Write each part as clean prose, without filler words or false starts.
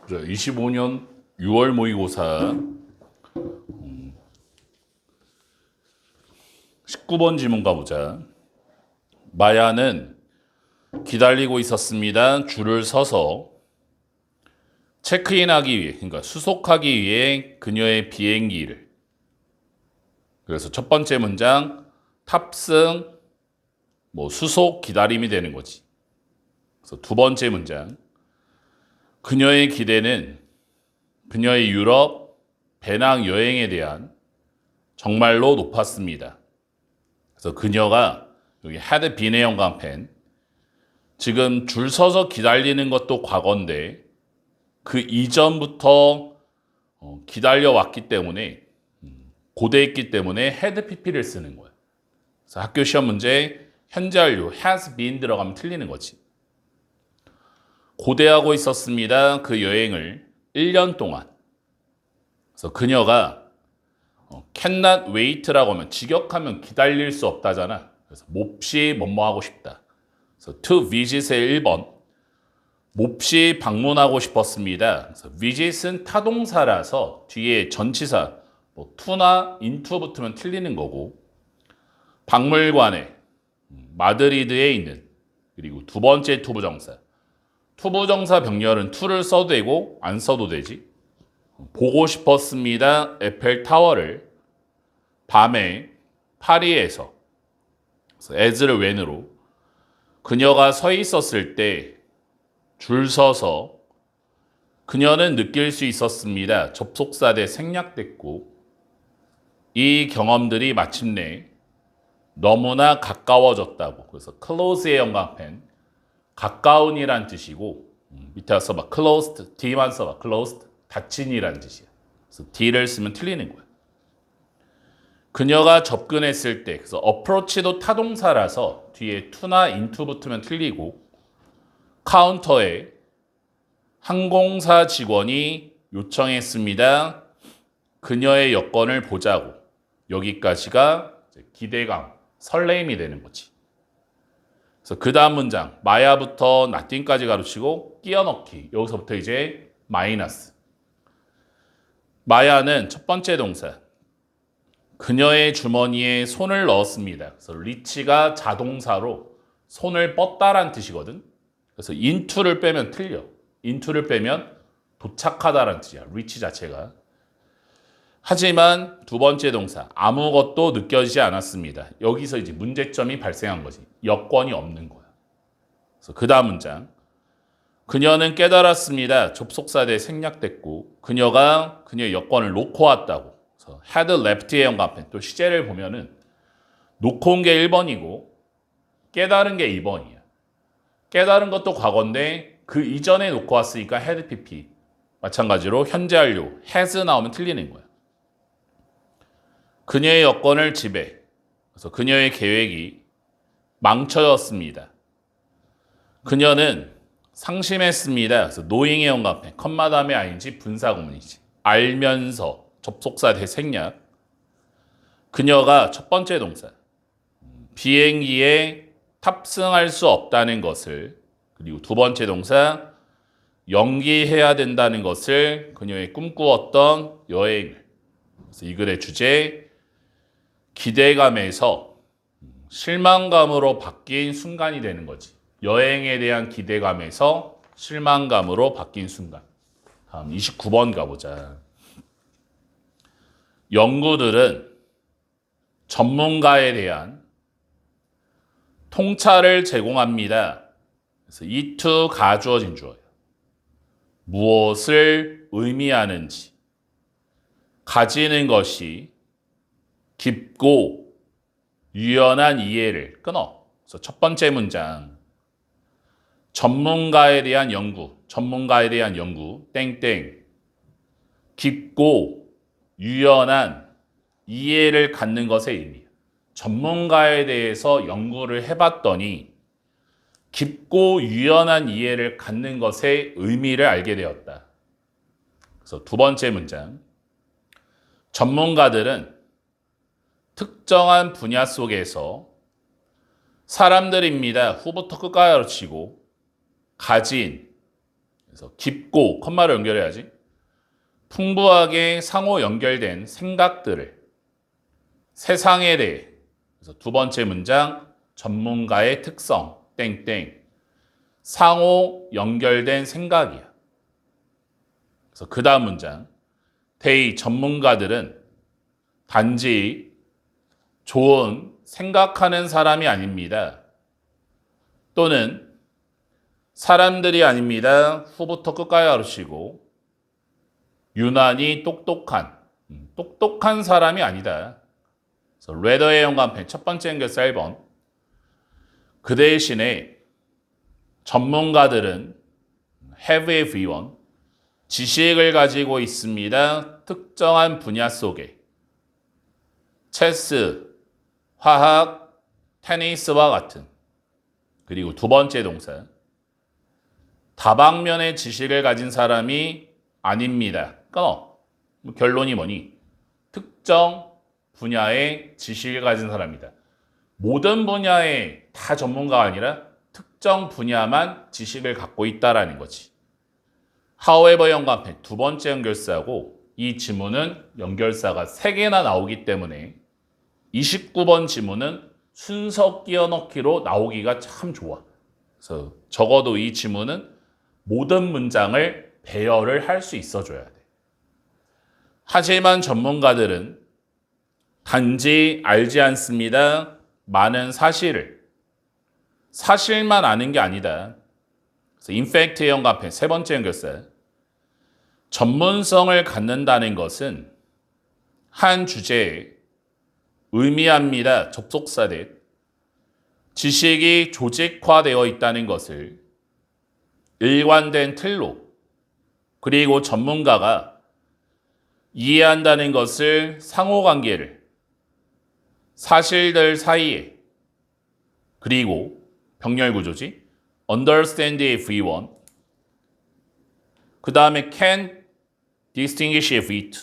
25년 6월 모의고사 19번 지문 가보자. 마야는 기다리고 있었습니다. 줄을 서서 체크인하기 위해, 그러니까 수속하기 위해 그녀의 비행기를. 그래서 첫 번째 문장 탑승, 수속, 기다림이 되는 거지. 그래서 두 번째 문장 그녀의 기대는 그녀의 유럽 배낭 여행에 대한 정말로 높았습니다. 그래서 그녀가 여기 had been의 영광펜, 지금 줄 서서 기다리는 것도 과거인데 그 이전부터 기다려왔기 때문에 고대했기 때문에 had pp를 쓰는 거야. 그래서 학교 시험 문제 현재 완료 has been 들어가면 틀리는 거지. 고대하고 있었습니다. 그 여행을 1년 동안. 그래서 그녀가 cannot wait라고 하면 직역하면 기다릴 수 없다잖아. 그래서 몹시 뭐뭐 하고 싶다. 그래서 to visit의 1번. 몹시 방문하고 싶었습니다. 그래서 visit은 타동사라서 뒤에 전치사 to나 into 붙으면 틀리는 거고, 박물관에 마드리드에 있는, 그리고 두 번째 투부정사. 투부정사 병렬은 to를 써도 되고 안 써도 되지. 보고 싶었습니다. 에펠타워를 밤에 파리에서. as를 when으로 그녀가 서 있었을 때 줄 서서 그녀는 느낄 수 있었습니다. 접속사대 생략됐고 이 경험들이 마침내 너무나 가까워졌다고. 그래서 close의 영광펜 가까운이란 뜻이고 밑에 써봐 closed, D만 써봐 closed 닫힌이란 뜻이야. 그래서 D를 쓰면 틀리는 거야. 그녀가 접근했을 때, 그래서 approach도 타동사라서 뒤에 to나 into 붙으면 틀리고, 카운터에 항공사 직원이 요청했습니다. 그녀의 여권을 보자고. 여기까지가 기대감, 설레임이 되는 거지. 그래서 그 다음 문장 마야부터 nothing까지 가르치고 끼워 넣기. 여기서부터 이제 마이너스. 마야는 첫 번째 동사 그녀의 주머니에 손을 넣었습니다. 그래서 리치가 자동사로 손을 뻗다란 뜻이거든. 그래서 into를 빼면 틀려. into를 빼면 도착하다란 뜻이야. reach 자체가. 하지만 두 번째 동사 아무것도 느껴지지 않았습니다. 여기서 이제 문제점이 발생한 거지. 여권이 없는 거야. 그래서 그 다음 문장 그녀는 깨달았습니다. 접속사대 생략됐고 그녀가 그녀의 여권을 놓고 왔다고. 그래서 had left의 영감펜 또 시제를 보면은 놓고 온 게 1번이고 깨달은 게 2번이야. 깨달은 것도 과거인데 그 이전에 놓고 왔으니까 had pp. 마찬가지로 현재 완료 has 나오면 틀리는 거야. 그녀의 여권을 집에. 그래서 그녀의 계획이 망쳐졌습니다. 그녀는 상심했습니다. 그래서 knowing의 영감펜 컴마 다음에 ing 분사구문이지. 알면서 접속사 대생략. 그녀가 첫 번째 동사 비행기에 탑승할 수 없다는 것을, 그리고 두 번째 동사 연기해야 된다는 것을 그녀의 꿈꾸었던 여행을. 그래서 이 글의 주제 기대감에서 실망감으로 바뀐 순간이 되는 거지. 여행에 대한 기대감에서 실망감으로 바뀐 순간. 다음 29번 가보자. 연구들은 전문가에 대한 통찰을 제공합니다. 그래서 이 to 가주어진 주어예요. 무엇을 의미하는지 가지는 것이 깊고 유연한 이해를 끊어. 그래서 첫 번째 문장 전문가에 대한 연구, 전문가에 대한 연구, 땡땡 깊고 유연한 이해를 갖는 것의 의미. 전문가에 대해서 연구를 해봤더니 깊고 유연한 이해를 갖는 것의 의미를 알게 되었다. 그래서 두 번째 문장 전문가들은 특정한 분야 속에서 사람들입니다. 후부터 끝까지 가르치고 가진 그래서 깊고 컴마를 연결해야지. 풍부하게 상호 연결된 생각들을 세상에 대해. 그래서 두 번째 문장 전문가의 특성 땡땡 상호 연결된 생각이야. 그래서 그 다음 문장 they 전문가들은 단지 좋은 생각하는 사람이 아닙니다. 또는 사람들이 아닙니다. 후부터 끝까지 가르치고 유난히 똑똑한 사람이 아니다. 그래서 레더의 연관편 첫 번째 연결사 1번. 그 대신에 전문가들은 have everyone 지식을 가지고 있습니다. 특정한 분야 속에 체스, 화학, 테니스와 같은. 그리고 두 번째 동사 다방면의 지식을 가진 사람이 아닙니다. 끊어. 결론이 뭐니? 특정 분야의 지식을 가진 사람이다. 모든 분야에 다 전문가가 아니라 특정 분야만 지식을 갖고 있다라는 거지. however 연관편 두 번째 연결사고 이 지문은 연결사가 3개나 나오기 때문에 29번 지문은 순서 끼워 넣기로 나오기가 참 좋아. 그래서 적어도 이 지문은 모든 문장을 배열을 할 수 있어줘야 돼. 하지만 전문가들은 단지 알지 않습니다. 많은 사실만 아는 게 아니다. 그래서 인팩트의 연관편 세 번째 연결사 전문성을 갖는다는 것은 한 주제에 의미합니다. 접속사대 지식이 조직화되어 있다는 것을 일관된 틀로 그리고 전문가가 이해한다는 것을 상호관계를 사실들 사이에 그리고 병렬구조지 understand everyone 그 다음에 can distinguish it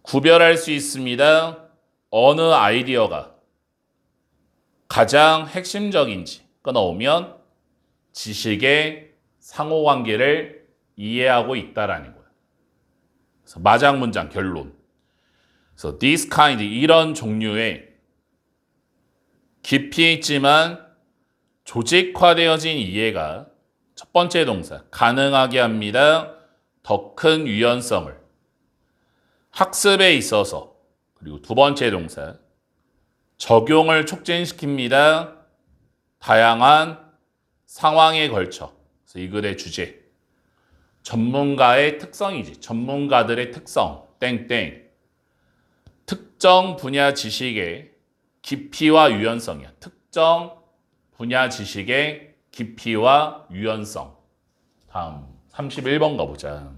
구별할 수 있습니다. 어느 아이디어가 가장 핵심적인지 끊어오면 지식의 상호관계를 이해하고 있다라는 거야. 그래서 마장 문장 결론. 그래서 this kind 이런 종류의 깊이 있지만 조직화되어진 이해가 첫 번째 동사 가능하게 합니다. 더 큰 유연성을 학습에 있어서 그리고 두 번째 동사 적용을 촉진시킵니다. 다양한 상황에 걸쳐. 그래서 이 글의 주제 전문가의 특성이지. 전문가들의 특성 땡땡 특정 분야 지식의 깊이와 유연성이야. 특정 분야 지식의 깊이와 유연성. 다음 31번 가보자.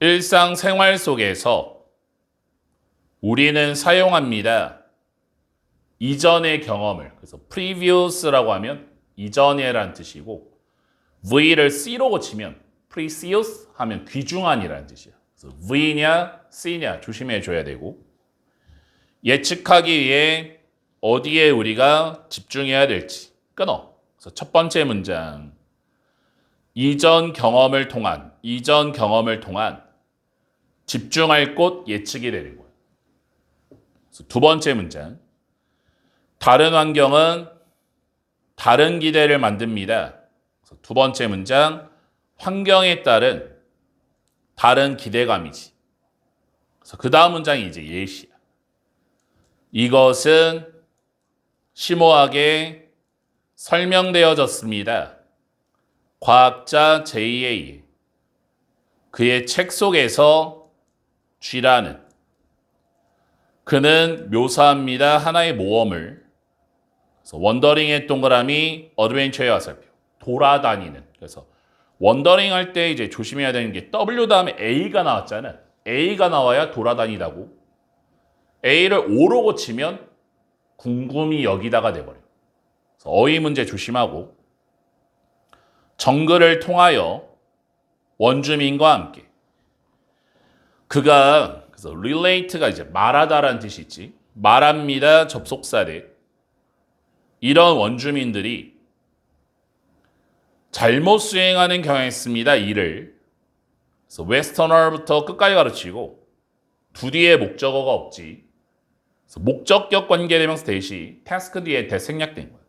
일상생활 속에서 우리는 사용합니다. 이전의 경험을. 그래서 previous라고 하면 이전에라는 뜻이고 V를 C로 고치면 previous 하면 귀중한이라는 뜻이야. 그래서 V냐 C냐 조심해 줘야 되고 예측하기 위해 어디에 우리가 집중해야 될지 끊어. 그래서 첫 번째 문장 이전 경험을 통한 집중할 곳 예측이 되는 거예요. 그래서 두 번째 문장 다른 환경은 다른 기대를 만듭니다. 그래서 두 번째 문장 환경에 따른 다른 기대감이지. 그래서 그 다음 문장이 이제 예시야. 이것은 심오하게 설명되어졌습니다. 과학자 J에 의해 그의 책 속에서 쥐라는 그는 묘사합니다. 하나의 모험을. 그래서 원더링의 동그라미 어드벤처의 화살표 돌아다니는. 그래서 원더링 할 때 이제 조심해야 되는 게 W 다음에 A가 나왔잖아. A가 나와야 돌아다니다고. A를 O로 고치면 궁금이 여기다가 돼버려. 그래서 어휘 문제 조심하고 정글을 통하여 원주민과 함께 그가 그래서 relate가 이제 말하다라는 뜻이 있지. 말합니다. 접속사대. 이런 원주민들이 잘못 수행하는 경향이 있습니다. 일을. 그래서 웨스터너부터 끝까지 가르치고 두 뒤에 목적어가 없지. 그래서 목적격 관계대명사 대시 태스크 뒤에 대 생략된 거야.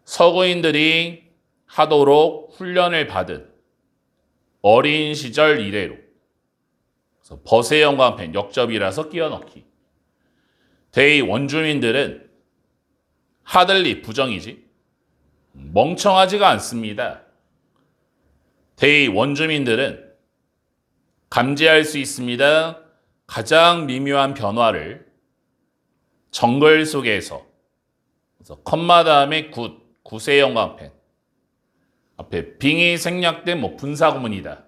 서구인들이 하도록 훈련을 받은 어린 시절 이래로. 그래서 벗의 영광펜 역접이라서 끼워넣기. 대의 원주민들은 하들리 부정이지. 멍청하지가 않습니다. 대의 원주민들은 감지할 수 있습니다. 가장 미묘한 변화를 정글 속에서. 그래서 컴마 다음에 굿의 영광펜 앞에 빙이 생략된 분사 구문이다.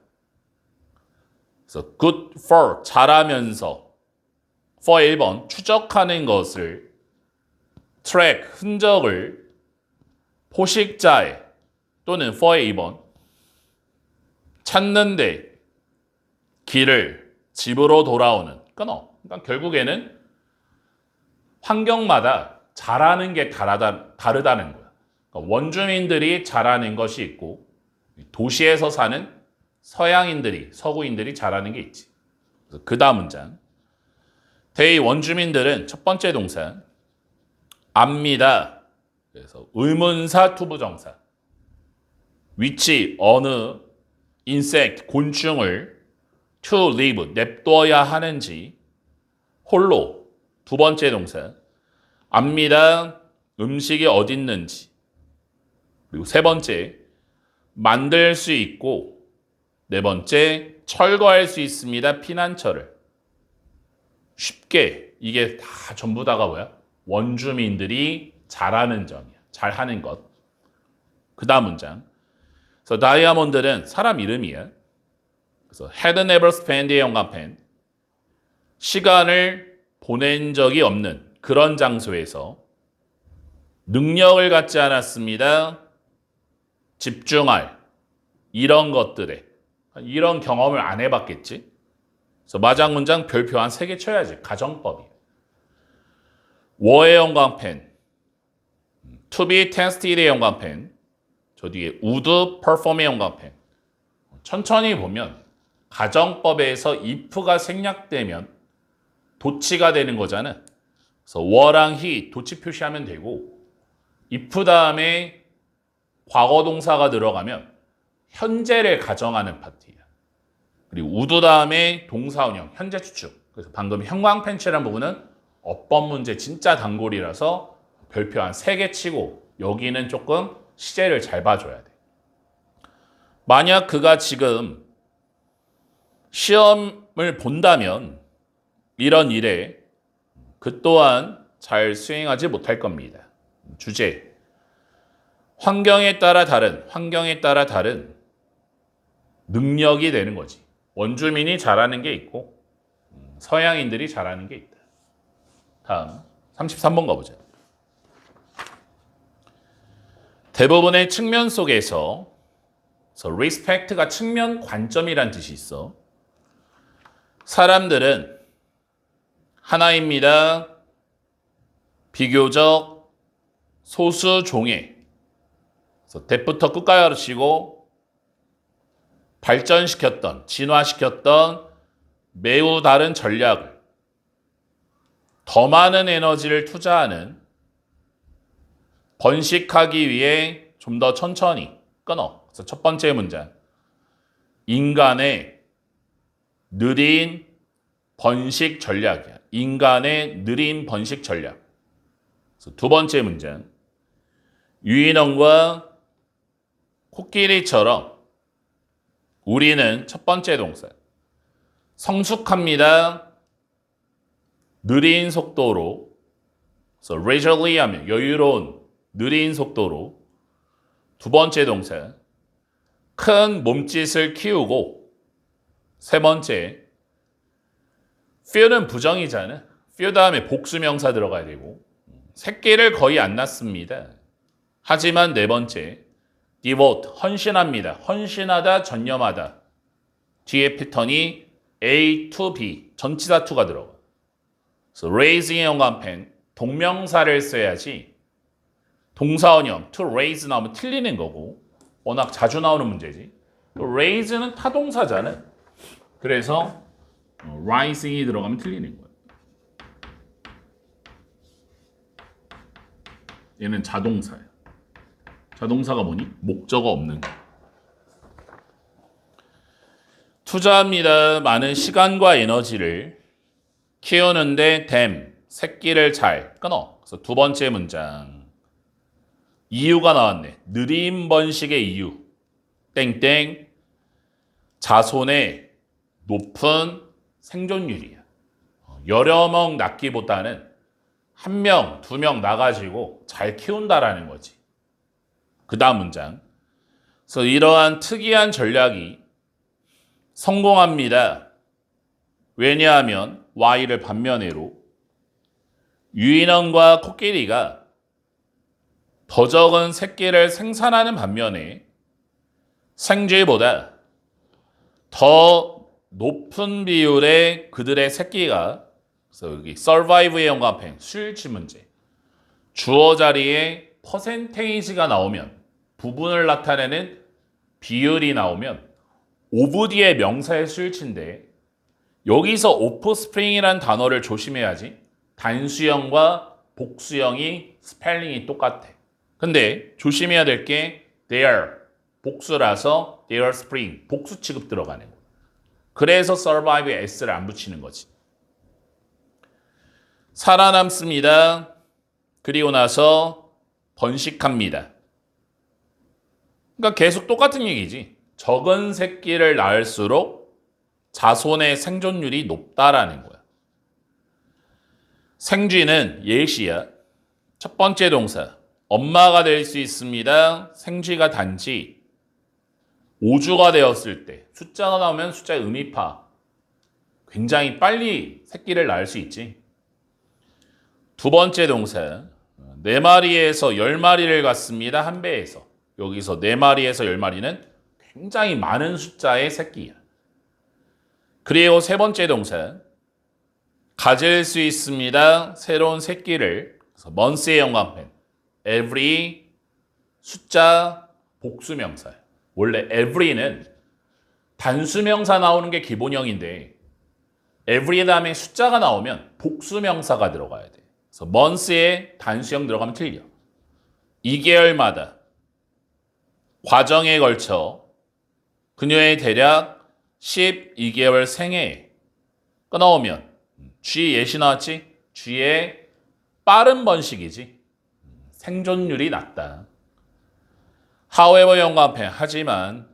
그래서 good for 잘하면서 for 1번 추적하는 것을 track 흔적을 포식자의 또는 for의 2번 찾는데 길을 집으로 돌아오는 끊어. 그러니까 결국에는 환경마다 잘하는 게 다르다는 거야. 그러니까 원주민들이 잘하는 것이 있고 도시에서 사는 서양인들이 서구인들이 잘하는 게 있지. 그 다음 문장. 대의 원주민들은 첫 번째 동사 압니다. 그래서 의문사 투부정사. 위치 어느 insect 곤충을 to live 냅둬야 하는지 홀로 두 번째 동사 압니다. 음식이 어디 있는지. 그리고 세 번째 만들 수 있고 네 번째 철거할 수 있습니다. 피난처를. 쉽게 이게 다 전부 다가 뭐야? 원주민들이 잘하는 점이야. 잘하는 것. 그 다음 문장. 그래서 다이아몬드는 사람 이름이야. 그래서 had never spent의 영감펜 시간을 보낸 적이 없는 그런 장소에서 능력을 갖지 않았습니다. 집중할 이런 것들에 이런 경험을 안 해봤겠지. 그래서 마장 문장 별표 한 3개 쳐야지. 가정법이에요. 워의 영광펜 to be tested의 영광펜 저 뒤에 would perform의 영광펜 천천히 보면 가정법에서 if가 생략되면 도치가 되는 거잖아. 그래서 워랑 he 도치 표시하면 되고 if 다음에 과거 동사가 들어가면 현재를 가정하는 파트야. 그리고 would 다음에 동사 운영 현재 추측. 그래서 방금 형광펜치라는 부분은 어법 문제 진짜 단골이라서 별표 한 3개 치고 여기는 조금 시제를 잘 봐줘야 돼. 만약 그가 지금 시험을 본다면 이런 일에 그 또한 잘 수행하지 못할 겁니다. 주제 환경에 따라 다른 능력이 되는 거지. 원주민이 잘하는 게 있고 서양인들이 잘하는 게 있다. 다음 33번 가보자. 대부분의 측면 속에서 respect가 측면 관점이란 뜻이 있어. 사람들은 하나입니다. 비교적 소수 종의 그래서 대부터 끝까지 가르치고 발전시켰던 진화시켰던 매우 다른 전략을 더 많은 에너지를 투자하는 번식하기 위해 좀 더 천천히 끊어. 그래서 첫 번째 문장 인간의 느린 번식 전략이야. 인간의 느린 번식 전략. 그래서 두 번째 문장 유인원과 코끼리처럼 우리는 첫 번째 동사 성숙합니다. 느린 속도로 그래서 leisurely 하면 여유로운 느린 속도로 두 번째 동사 큰 몸짓을 키우고 세 번째 fear는 부정이잖아. fear 다음에 복수명사 들어가야 되고 새끼를 거의 안 낳습니다. 하지만 네 번째 devote 헌신합니다. 헌신하다 전념하다. 뒤에 패턴이 A to B 전치사 to가 들어가. 그래서 raising의 영감펜 동명사를 써야지 동사 원형 to raise 나오면 틀리는 거고 워낙 자주 나오는 문제지. raise는 타동사잖아. 그래서 rising이 들어가면 틀리는 거야. 얘는 자동사야. 자동사가 뭐니? 목적어 없는 거. 투자합니다. 많은 시간과 에너지를 키우는데 새끼를 잘 끊어. 그래서 두 번째 문장. 이유가 나왔네. 느린 번식의 이유. 땡땡. 자손의 높은 생존율이야. 여러 명 낳기보다는 한 명, 두 명 낳아가지고 잘 키운다라는 거지. 그 다음 문장. 그래서 이러한 특이한 전략이 성공합니다. 왜냐하면 Y를 반면으로 유인원과 코끼리가 더 적은 새끼를 생산하는 반면에 생쥐보다 더 높은 비율의 그들의 새끼가, 그래서 여기 survive의 영감행 수일치 문제, 주어 자리에 퍼센테이지가 나오면, 부분을 나타내는 비율이 나오면 오브 뒤에 명사의 수일치인데, 여기서 오프스프링이라는 단어를 조심해야지. 단수형과 복수형이 스펠링이 똑같아. 근데 조심해야 될 게 their 복수라서 their spring 복수 취급 들어가는 거야. 그래서 survive에 s를 안 붙이는 거지. 살아남습니다. 그리고 나서 번식합니다. 그러니까 계속 똑같은 얘기지. 적은 새끼를 낳을수록 자손의 생존율이 높다라는 거야. 생쥐는 예시야. 첫 번째 동사. 엄마가 될 수 있습니다. 생쥐가 단지 5주가 되었을 때, 숫자가 나오면 숫자의 의미파. 굉장히 빨리 새끼를 낳을 수 있지. 두 번째 동사. 4마리에서 10마리를 갖습니다. 한 배에서. 여기서 4마리에서 10마리는 굉장히 많은 숫자의 새끼야. 그리고 세 번째 동사. 가질 수 있습니다. 새로운 새끼를. 그래서 month의 영감펜. every 숫자 복수명사야. 원래 every는 단수명사 나오는 게 기본형인데 every 다음에 숫자가 나오면 복수명사가 들어가야 돼. 그래서 month에 단수형 들어가면 틀려. 2개월마다 과정에 걸쳐 그녀의 대략 12개월 생애에 끊어오면 G 예시 나왔지? G의 빠른 번식이지. 생존율이 낮다. however 영감펜 하지만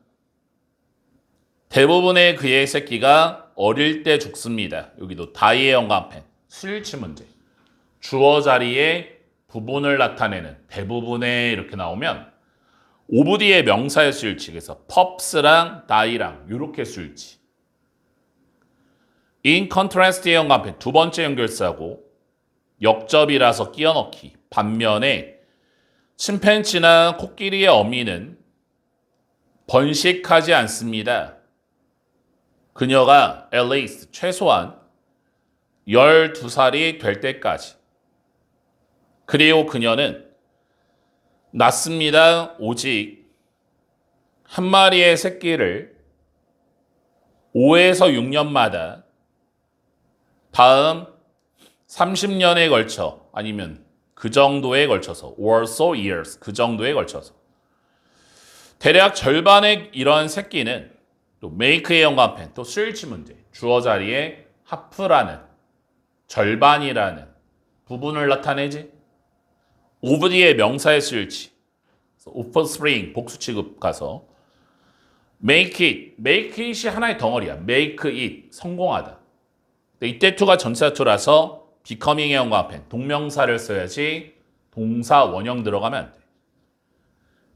대부분의 그의 새끼가 어릴 때 죽습니다. 여기도 die의 영감펜 수일치 문제. 주어 자리에 부분을 나타내는 대부분의 이렇게 나오면 오브 뒤에 명사의 수일치. 그래서 pups랑 die랑 이렇게 수일치. in contrast의 영감펜 두 번째 연결사고 역접이라서 끼워넣기. 반면에 침팬지나 코끼리의 어미는 번식하지 않습니다. 그녀가 at least 최소한 12살이 될 때까지. 그리고 그녀는 낳습니다. 오직 한 마리의 새끼를 5에서 6년마다 다음 30년에 걸쳐, 아니면 그 정도에 걸쳐서 or so years 그 정도에 걸쳐서 대략 절반의 이런 새끼는 또 make의 영감펜 또 수일치 문제. 주어 자리에 half라는 절반이라는 부분을 나타내지. of 뒤에 명사의 수일치. offspring 복수 취급 가서 make it이 하나의 덩어리야. make it 성공하다. 이때 to가 전치사 to라서 becoming의 영감펜 동명사를 써야지 동사 원형 들어가면 안 돼.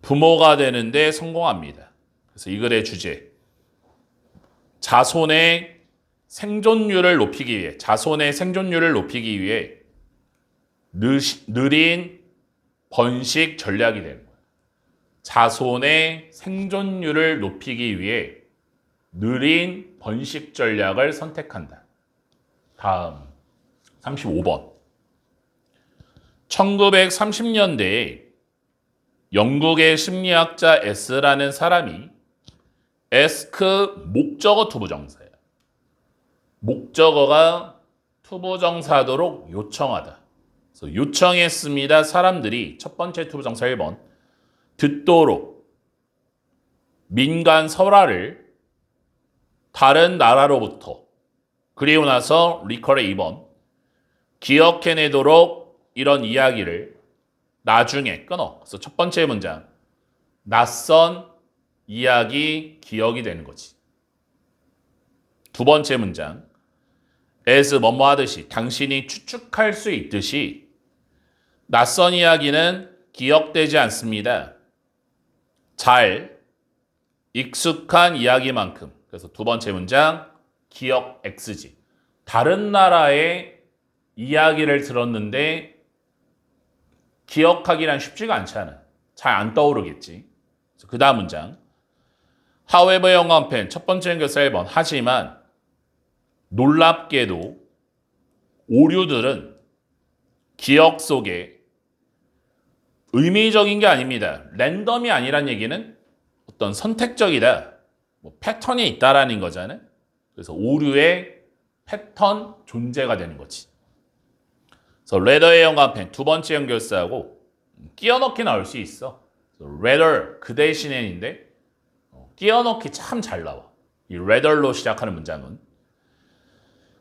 부모가 되는데 성공합니다. 그래서 이 글의 주제. 자손의 생존율을 높이기 위해, 자손의 생존율을 높이기 위해 느린 번식 전략이 되는 거예요. 자손의 생존율을 높이기 위해 느린 번식 전략을 선택한다. 다음 35번. 1930년대에 영국의 심리학자 S라는 사람이 ask 목적어 투부정사예요. 목적어가 투부정사도록 요청하다. 그래서 요청했습니다. 사람들이 첫 번째 투부정사 1번 듣도록 민간 설화를 다른 나라로부터 그리고 나서 리컬의 2번 기억해내도록 이런 이야기를 나중에 끊어. 그래서 첫 번째 문장 낯선 이야기 기억이 되는 거지. 두 번째 문장 as 뭐뭐 하듯이 당신이 추측할 수 있듯이 낯선 이야기는 기억되지 않습니다. 잘 익숙한 이야기만큼. 그래서 두 번째 문장 기억 X지. 다른 나라의 이야기를 들었는데 기억하기란 쉽지가 않잖아. 잘 안 떠오르겠지. 그 다음 문장 However 영어편 첫 번째 연결사 1번 하지만 놀랍게도 오류들은 기억 속에 의미적인 게 아닙니다. 랜덤이 아니란 얘기는 어떤 선택적이다. 패턴이 있다라는 거잖아요. 그래서 오류의 패턴 존재가 되는 거지. 그래서 rather의 연관편 두 번째 연결사하고 끼워넣기 나올 수 있어. rather 그 대신에인데 끼워넣기 참 잘 나와. 이 rather로 시작하는 문장은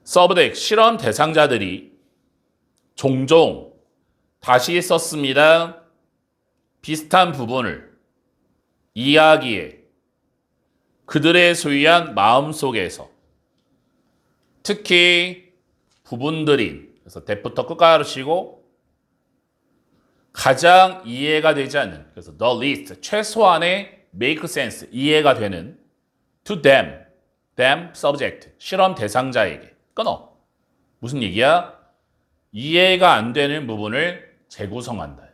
subject 실험 대상자들이 종종 다시 썼습니다. 비슷한 부분을 이야기에 그들의 소유한 마음속에서 특히 부분들인 그래서 대부터 끝까지 하시고 가장 이해가 되지 않는 그래서 the least 최소한의 make sense 이해가 되는 to them subject 실험 대상자에게 끊어. 무슨 얘기야? 이해가 안 되는 부분을 재구성한다.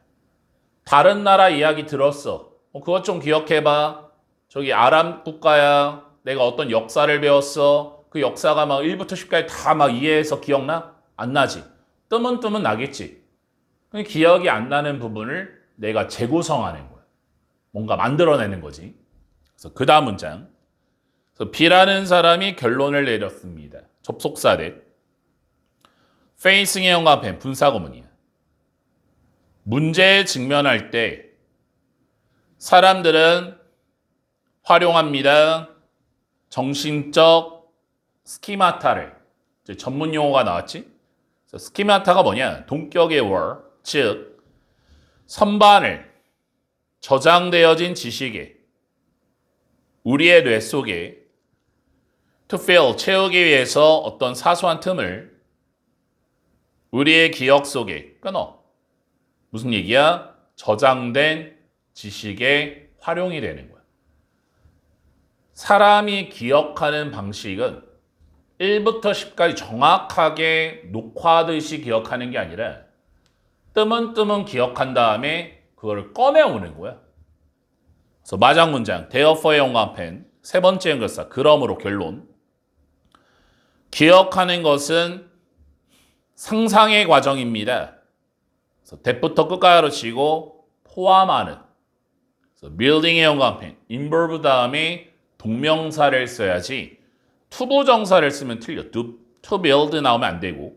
다른 나라 이야기 들었어. 그것 좀 기억해봐. 저기 아람 국가야. 내가 어떤 역사를 배웠어. 그 역사가 막 1부터 10까지 다 막 이해해서 기억나? 안 나지. 뜨문뜨문 나겠지. 기억이 안 나는 부분을 내가 재구성하는 거야. 뭔가 만들어내는 거지. 그래서 그 다음 문장. 그래서 B라는 사람이 결론을 내렸습니다. 접속사 대 facing의 연관편 분사구문이야. 문제에 직면할 때 사람들은 활용합니다. 정신적 스키마타를 전문 용어가 나왔지? 스키마타가 뭐냐? 동격의 월, 즉 선반을 저장되어진 지식에 우리의 뇌 속에 to fill, 채우기 위해서 어떤 사소한 틈을 우리의 기억 속에 끊어. 무슨 얘기야? 저장된 지식의 활용이 되는 거야. 사람이 기억하는 방식은 1부터 10까지 정확하게 녹화하듯이 기억하는 게 아니라 뜨문뜨문 기억한 다음에 그걸 꺼내오는 거야. 그래서 마장 문장, therefore 연관편 세 번째 연결사, 그러므로 결론. 기억하는 것은 상상의 과정입니다. 그래서 대부터 끝까지 치고 포함하는. 그래서 building의 연관편, involve 다음에 동명사를 써야지 투부정사를 쓰면 틀려. to build 나오면 안 되고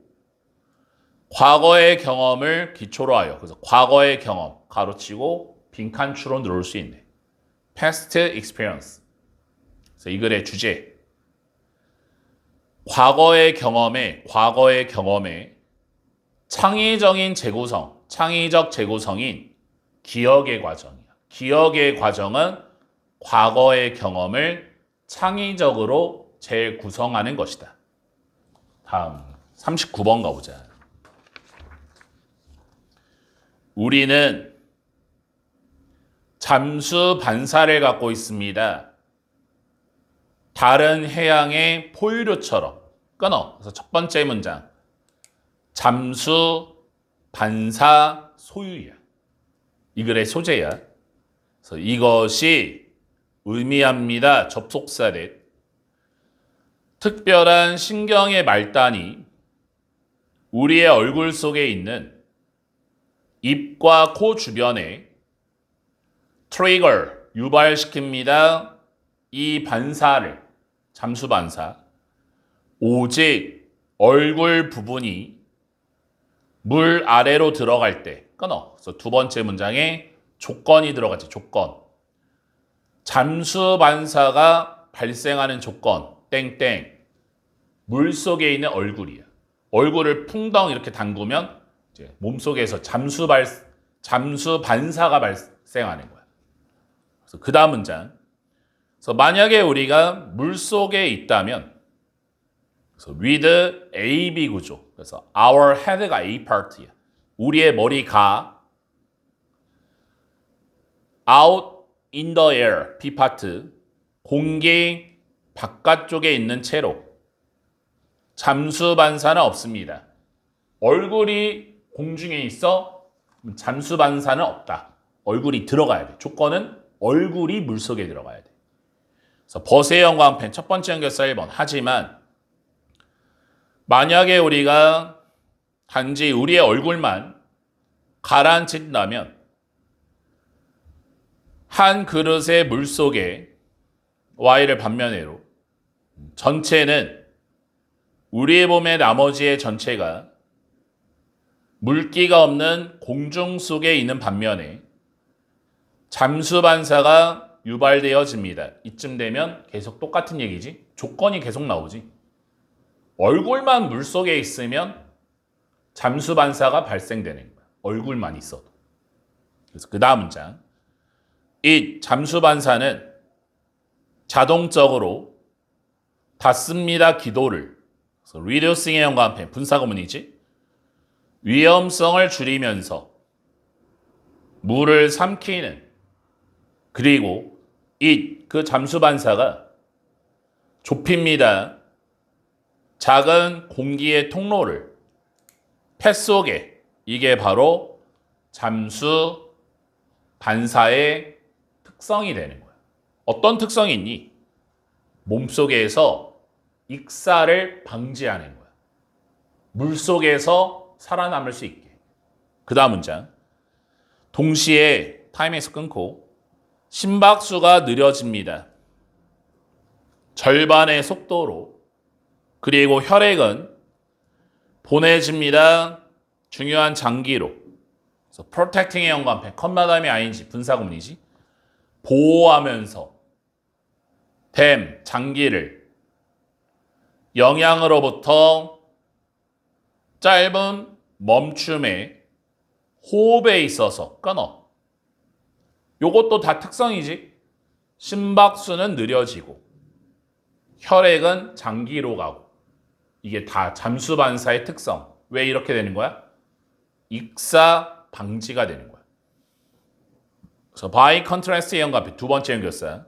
과거의 경험을 기초로 하여 그래서 과거의 경험 가로치고 빈칸추로 넣을 수 있네. past experience. 그래서 이 글의 주제 과거의 경험에 창의적 재구성인 기억의 과정이야. 기억의 과정은 과거의 경험을 창의적으로 재구성하는 것이다. 다음 39번 가보자. 우리는 잠수 반사를 갖고 있습니다. 다른 해양의 포유류처럼 끊어. 그래서 첫 번째 문장 잠수 반사 소유야. 이 글의 소재야. 그래서 이것이 의미합니다. 접속사 대 특별한 신경의 말단이 우리의 얼굴 속에 있는 입과 코 주변에 trigger, 유발시킵니다. 이 반사를, 잠수 반사. 오직 얼굴 부분이 물 아래로 들어갈 때 끊어. 그래서 두 번째 문장에 조건이 들어갔지. 조건. 잠수 반사가 발생하는 조건 땡땡. 물 속에 있는 얼굴이야. 얼굴을 풍덩 이렇게 담그면 이제 몸속에서 잠수 반사가 발생하는 거야. 그래서 그 다음 문장. 그래서 만약에 우리가 물 속에 있다면 그래서 with AB 구조. 그래서 our head가 A part야. 우리의 머리가 out in the air B 파트. 공기 바깥쪽에 있는 채로 잠수 반사는 없습니다. 얼굴이 공중에 있어 잠수 반사는 없다. 얼굴이 들어가야 돼. 조건은 얼굴이 물속에 들어가야 돼. 그래서 버스의 형광펜 첫 번째 연결사 1번. 하지만 만약에 우리가 단지 우리의 얼굴만 가라앉힌다면 한 그릇의 물 속에 Y를 반면으로 전체는 우리의 몸의 나머지의 전체가 물기가 없는 공중 속에 있는 반면에 잠수 반사가 유발되어집니다. 이쯤 되면 계속 똑같은 얘기지. 조건이 계속 나오지. 얼굴만 물 속에 있으면 잠수 반사가 발생되는 거야. 얼굴만 있어도. 그래서 그 다음 문장. 이 잠수 반사는 자동적으로 닫습니다. 기도를. 그래서 reducing의 연관편 분사구문이지. 위험성을 줄이면서 물을 삼키는 그리고 그 잠수 반사가 좁힙니다. 작은 공기의 통로를 폐 속에 이게 바로 잠수 반사의 특성이 되는 거야. 어떤 특성이 있니? 몸속에서 익사를 방지하는 거야. 물속에서 살아남을 수 있게. 그 다음 문장. 동시에 타임에서 끊고 심박수가 느려집니다. 절반의 속도로. 그리고 혈액은 보내집니다. 중요한 장기로. 그래서 protecting의 연관편, 컴마담이 ing, 분사구문이지. 보호하면서 장기를 영양으로부터 짧은 멈춤에 호흡에 있어서 끊어. 요것도 다 특성이지. 심박수는 느려지고 혈액은 장기로 가고 이게 다 잠수 반사의 특성. 왜 이렇게 되는 거야? 익사 방지가 되는 거야. 그래서 by contrast의 연관표 두 번째 연결사.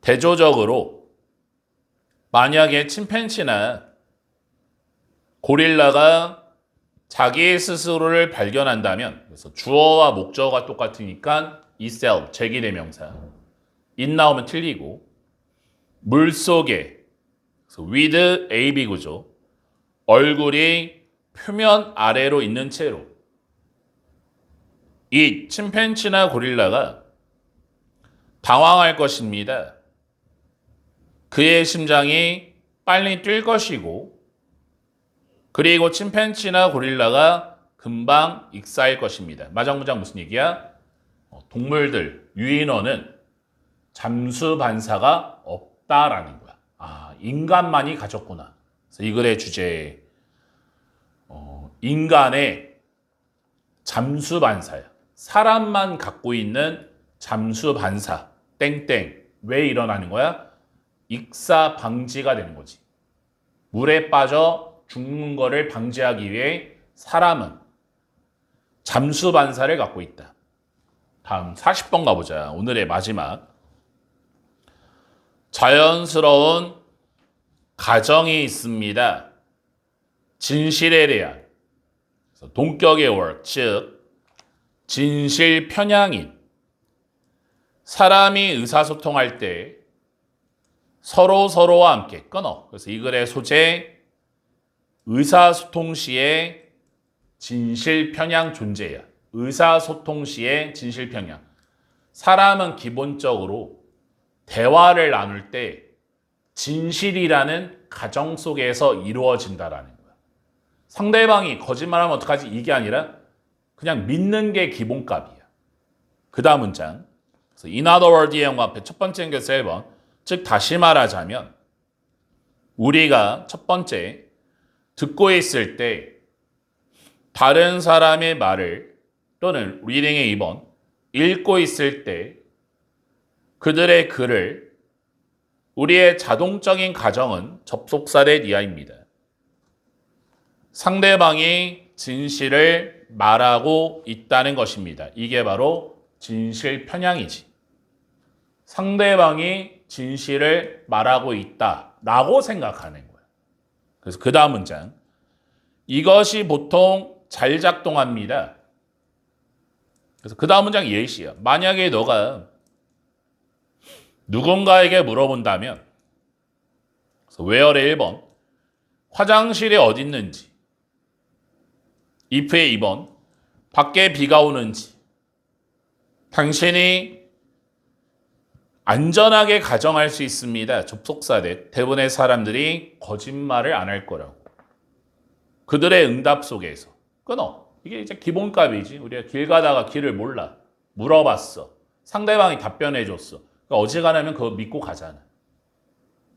대조적으로 만약에 침팬지나 고릴라가 자기 스스로를 발견한다면 그래서 주어와 목적어가 똑같으니까 itself 제기대명사 it 나오면 틀리고 물속에 with AB 구조 얼굴이 표면 아래로 있는 채로 이 침팬지나 고릴라가 당황할 것입니다. 그의 심장이 빨리 뛸 것이고 그리고 침팬지나 고릴라가 금방 익사할 것입니다. 마장무장 무슨 얘기야? 동물들, 유인원은 잠수 반사가 없다라는 거야. 아, 인간만이 가졌구나. 그래서 이 글의 주제 인간의 잠수 반사야. 사람만 갖고 있는 잠수 반사 땡땡. 왜 일어나는 거야? 익사 방지가 되는 거지. 물에 빠져 죽는 거를 방지하기 위해 사람은 잠수 반사를 갖고 있다. 다음 40번 가보자. 오늘의 마지막. 자연스러운 가정이 있습니다. 진실에 대한 동격의 월, 즉 진실 편향인 사람이 의사소통할 때 서로와 함께 끊어. 그래서 이 글의 소재 의사소통 시의 진실 편향 존재야. 의사소통 시의 진실 편향. 사람은 기본적으로 대화를 나눌 때 진실이라는 가정 속에서 이루어진다라는 거야. 상대방이 거짓말하면 어떡하지? 이게 아니라 그냥 믿는 게 기본값이야. 그 다음 문장. 그래서 in other words의 영어 앞에 첫 번째 연결사 1번. 즉 다시 말하자면 우리가 첫 번째 듣고 있을 때 다른 사람의 말을 또는 리딩의 2번 읽고 있을 때 그들의 글을 우리의 자동적인 가정은 접속사 대 이하입니다. 상대방이 진실을 말하고 있다는 것입니다. 이게 바로 진실 편향이지. 상대방이 진실을 말하고 있다라고 생각하는 거야. 그래서 그 다음 문장. 이것이 보통 잘 작동합니다. 그래서 그 다음 문장 예시야. 만약에 너가 누군가에게 물어본다면 그래서 where의 1번 화장실이 어디 있는지 if의 2번 밖에 비가 오는지 당신이 안전하게 가정할 수 있습니다. 접속사 대 대부분의 사람들이 거짓말을 안 할 거라고. 그들의 응답 속에서 끊어. 이게 이제 기본값이지. 우리가 길 가다가 길을 몰라. 물어봤어. 상대방이 답변해 줬어. 그러니까 어지간하면 그거 믿고 가잖아.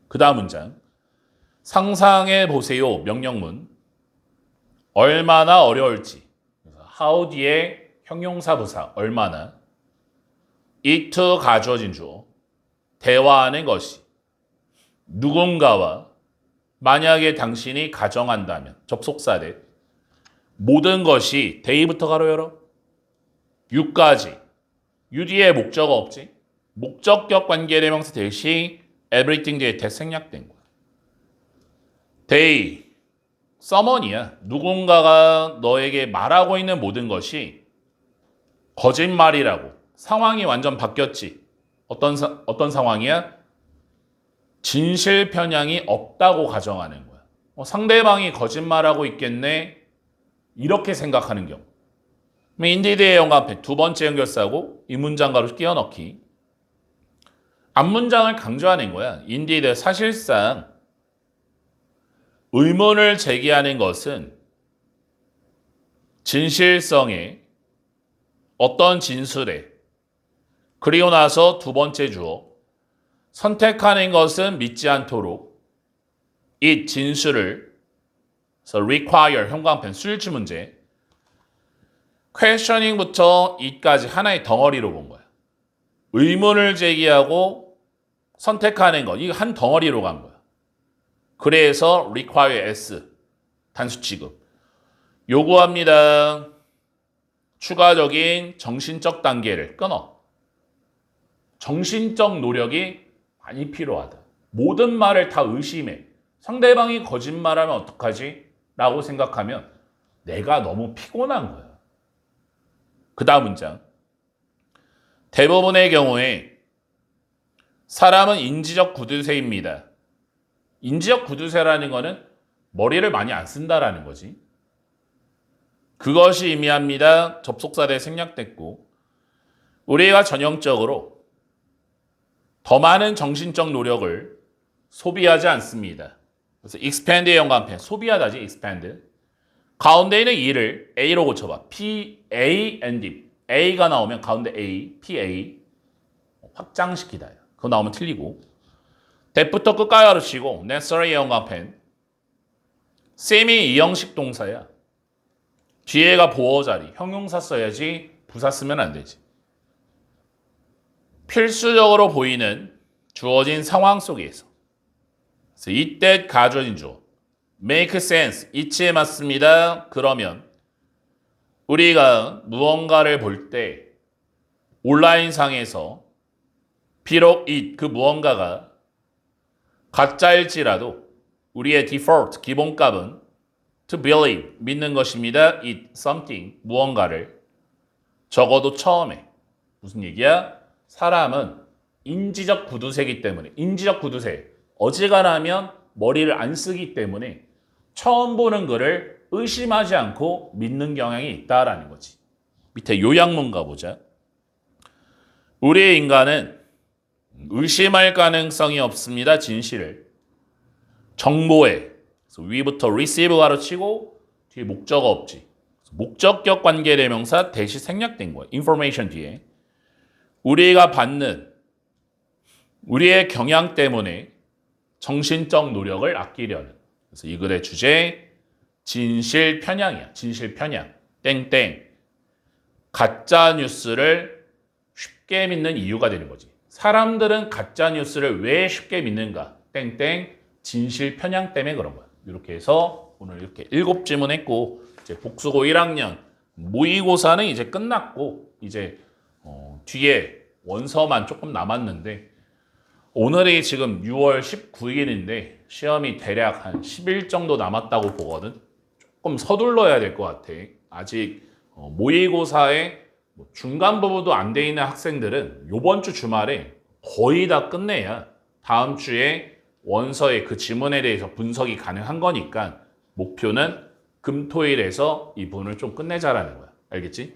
그 다음 문장. 상상해 보세요. 명령문. 얼마나 어려울지. how 뒤에 형용사 부사 얼마나. it 가주어진 주어. 대화하는 것이 누군가와 만약에 당신이 가정한다면 접속사 대 모든 것이 데이부터 가로 열어 6까지 유 뒤에 목적어 없지 목적격 관계대명사 대시 everything 뒤에 대 생략된 거야. they someone이야. 누군가가 너에게 말하고 있는 모든 것이 거짓말이라고. 상황이 완전 바뀌었지. 어떤 상황이야? 진실 편향이 없다고 가정하는 거야. 상대방이 거짓말하고 있겠네. 이렇게 생각하는 경우. 인디드의 영어 앞에 두 번째 연결사고 이 문장가로 끼워 넣기. 앞문장을 강조하는 거야. 인디드 사실상 의문을 제기하는 것은 진실성에 어떤 진술에 그리고 나서 두 번째 주어 선택하는 것은 믿지 않도록 이 진술을 require 형광펜 수일치 문제 questioning부터 it까지 하나의 덩어리로 본 거야. 의문을 제기하고 선택하는 것 이거 한 덩어리로 간 거야. 그래서 require s 단수 취급 요구합니다. 추가적인 정신적 단계를 끊어. 정신적 노력이 많이 필요하다. 모든 말을 다 의심해. 상대방이 거짓말하면 어떡하지? 라고 생각하면 내가 너무 피곤한 거야. 그 다음 문장. 대부분의 경우에 사람은 인지적 구두쇠입니다. 인지적 구두쇠라는 거는 머리를 많이 안 쓴다라는 거지. 그것이 의미합니다. 접속사 대 생략됐고 우리가 전형적으로 더 많은 정신적 노력을 소비하지 않습니다. 그래서 expand의 연관편 소비하다지 expand. 가운데 있는 e를 a로 고쳐봐. p, a, and d. a가 나오면 가운데 a, p, a 확장시키다. 그거 나오면 틀리고. that부터 끝까지 가르치고 necessary의 연관편 쌤이 이형식 동사야. 뒤에가 보어 자리. 형용사 써야지 부사 쓰면 안 되지. 필수적으로 보이는 주어진 상황 속에서 이때 가주어진 주어 make sense, 이치에 맞습니다. 그러면 우리가 무언가를 볼 때 온라인상에서 비록 그 무언가가 가짜일지라도 우리의 default, 기본값은 to believe, 믿는 것입니다. it, something, 무언가를 적어도 처음에 무슨 얘기야? 사람은 인지적 구두쇠이기 때문에 인지적 구두쇠 어지간하면 머리를 안 쓰기 때문에 처음 보는 글을 의심하지 않고 믿는 경향이 있다라는 거지. 밑에 요약문 가보자. 우리의 인간은 의심할 가능성이 없습니다. 진실을. 정보에 그래서 위부터 receive가로 치고 뒤에 목적어 없지. 목적격 관계대명사 대시 생략된 거예요. information 뒤에. 우리가 받는 우리의 경향 때문에 정신적 노력을 아끼려는. 그래서 이 글의 주제 진실 편향이야. 진실 편향. 땡땡. 가짜 뉴스를 쉽게 믿는 이유가 되는 거지. 사람들은 가짜 뉴스를 왜 쉽게 믿는가? 땡땡. 진실 편향 때문에 그런 거야. 이렇게 해서 오늘 이렇게 7질문 했고 이제 복수고 1학년 모의고사는 이제 끝났고 이제 뒤에 원서만 조금 남았는데 오늘이 지금 6월 19일인데 시험이 대략 한 10일 정도 남았다고 보거든. 조금 서둘러야 될 것 같아. 아직 모의고사의 중간 부분도 안 돼 있는 학생들은 이번 주 주말에 거의 다 끝내야 다음 주에 원서의 그 지문에 대해서 분석이 가능한 거니까 목표는 금, 토, 일에서 이 부분을 좀 끝내자라는 거야. 알겠지?